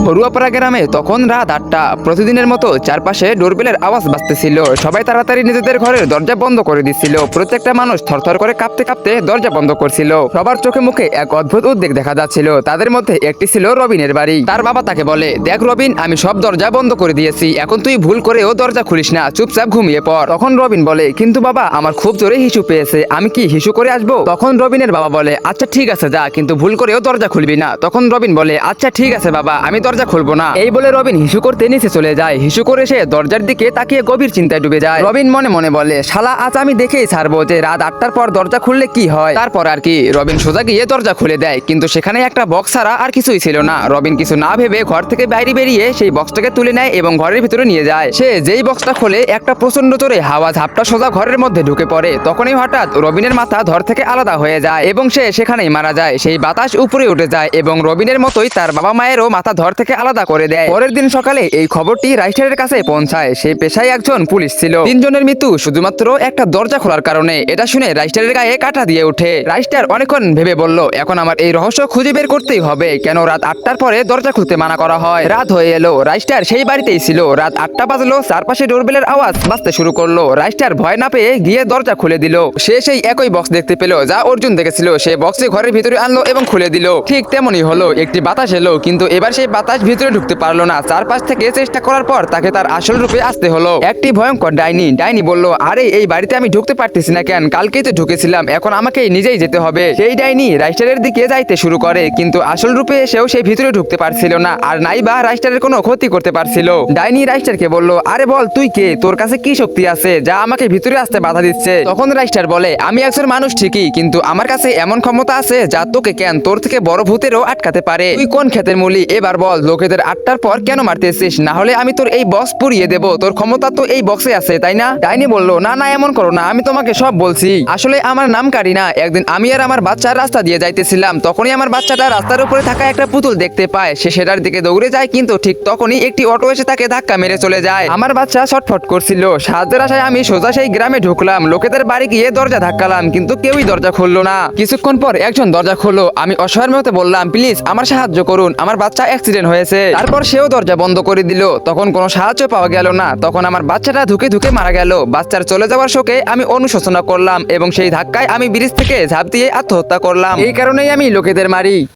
হরুয়াপাড়া গ্রামে তখন রাত 8টা। প্রতিদিনের মতো চারপাশে ডোরবেলের আওয়াজ বাজতেছিল। সবাই তাড়াতাড়ি নিজেদের ঘরের দরজা বন্ধ করে দিচ্ছিল। প্রত্যেকটা মানুষ থরথর করে কাঁপতে কাঁপতে দরজা বন্ধ করছিল। সবার চোখে মুখে এক অদ্ভুত উদ্বেগ দেখা যাচ্ছিল। তাদের মধ্যে একটি ছিল রবিনের বাড়ি। তার বাবা তাকে বলে, দেখ রবিন, আমি সব দরজা বন্ধ করে দিয়েছি, এখন তুই ভুল করেও দরজা খুলিস না, চুপচাপ ঘুমিয়ে পড়। তখন রবিন বলে, কিন্তু বাবা, আমার খুব জোরে হিসু পেয়েছে, আমি কি হিসু করে আসবো? তখন রবিনের বাবা বলে, আচ্ছা ঠিক আছে যা, কিন্তু ভুল করেও দরজা খুলবি না। তখন রবিন বলে, আচ্ছা ঠিক আছে বাবা, আমি দরজা খুলবো না। এই বলে রবিন হিসু করতে নিচে চলে যায়। হিসু করে সে দরজার দিকে তাকিয়ে গভীর চিন্তায় ডুবে যায়। রবিন মনে মনে বলে, শালা আজ আমি দেখেই ছাড়বো যে রাত 8টার পর দরজা খুললে কি হয়। তারপর আর কি, রবিন সোজা গিয়ে দরজা খুলে দেয়, কিন্তু সেখানে একটা বক্স ছাড়া আর কিছুই ছিল না। রবিন কিছু না ভেবে ঘর থেকে বাইরে বেরিয়ে সেই বক্সটাকে তুলে নেয় এবং ঘরের ভিতরে নিয়ে যায়। সে যেই বক্সটা খোলে, একটা প্রচন্ড জোরে হাওয়া ঝাপটা সোজা ঘরের মধ্যে ঢুকে পড়ে। তখনই হঠাৎ রবিনের মাথা ধর থেকে আলাদা হয়ে যায় এবং সে সেখানেই মারা যায়। সেই বাতাস উপরে উঠে যায় এবং রবিনের মতোই তার বাবা মায়েরও মাথা ধর থেকে আলাদা করে দেয়। পরের দিন সকালে এই খবরটি রাইস্টারের কাছে পৌঁছায়। সে পেশায় একজন পুলিশ ছিল। 3 জনের মৃত্যু শুধুমাত্র একটা দরজা খোলার কারণে। এটা শুনে রাইস্টারের গায়ে কাঁটা দিয়ে ওঠে। রাইস্টার অনেকক্ষণ ভেবে বলল, এখন আমার এই রহস্য খুঁজে বের করতেই হবে, কেন রাত 8টার পরে দরজা খুলতে মানা করা হয়। রাত হয়ে এলো, রাইস্টার সেই বাড়িতেই ছিল। রাত 8টা বাজলো, চারপাশে ডোরবেলের আওয়াজ বাজতে শুরু করলো। রাইস্টার ভয় না পেয়ে গিয়ে দরজা খুলে দিল। সে সেই একই বক্স দেখতে পেল যা অর্জুন দেখেছিল। সে বক্সে ঘরের ভিতরে আনলো এবং খুলে দিল। ঠিক তেমনই হলো, একটি বাতাস এলো, কিন্তু এবার সেই বাতাস ভিতরে ঢুকতে পারলো না। চারপাশ থেকে চেষ্টা করার পর তাকে তার আসল রূপে আসতে হলো। একটি ভয়ঙ্কর ডাইনি। ডাইনি বলল, আরে এই বাড়িতে আমি ঢুকতে পারতেছি না কেন? কালকেই তো ঢুকেছিলাম, এখন আমাকে নিজেই যেতে হবে। সেই ডাইনি রাইস্টারের দিকে যাইতে শুরু করে, কিন্তু আসল রূপে এসেও সে ভিতরে ঢুকতে পারছিল না, আর নাই বা রাইস্টারের কোনো ক্ষতি করতে পারছিল। ডাইনি রাইস্টারকে বলল, আরে বল তুই কে? তোর কাছে কি শক্তি আছে যা আমাকে ভিতরে আসতে বাধা দিচ্ছে? তখন রাইস্টার বলে, আমি একজন মানুষ ঠিকই, কিন্তু আমার কাছে এমন ক্ষমতা আছে যা তোকে কেন তোর থেকে বড় ভূতেরও আটকাতে পারে। তুই কোন ক্ষেতের মূলি? এবার বল, লোকেদের 8টার পর কেন মারতেছিস? না হলে আমি তোর এই বক্স পুড়িয়ে দেবো। তোর ক্ষমতা তো এই বক্সে আছে, তাই না? ডাইনি বলল, না না, এমন করো না, আমি তোমাকে সব বলছি। আসলে আমার নাম কারিনা। একদিন আমি আর আমার বাচ্চা রাস্তা দিয়ে যাইতেছিলাম, তখনই আমার বাচ্চাটা রাস্তার উপরে থাকা একটা পুতুল দেখতে পায়। সে সেটার দিকে দৌড়ে যায়, কিন্তু ঠিক তখনই একটি অটো এসে তাকে ধাক্কা মেরে চলে যায়। আমার বাচ্চা ছটফট করছিল। সাহায্যের আশায় আমি সোজা সেই গ্রামে ঢুকলাম। লোকেদের বাড়ি গিয়ে দরজা ধাক্কালাম, কিন্তু কেউই দরজা খুললো না। কিছুক্ষণ পর একজন দরজা খুললো। আমি অসহায়ের মতো বললাম, প্লিজ আমার সাহায্য করুন, আমার বাচ্চা অ্যাক্সিডেন্ট হয়েছে। তারপর সেও দরজা বন্ধ করে দিল। তখন কোনো সাহায্য পাওয়া গেল না। তখন আমার বাচ্চাটা ধুকে ধুকে মারা গেল। বাচ্চার চলে যাওয়ার শোকে আমি অনুশোচনা করলাম এবং সেই ধাক্কায় আমি ব্রিজ থেকে ঝাঁপ দিয়ে আত্মহত্যা করলাম। এই কারণেই আমি লোকেদের মারি।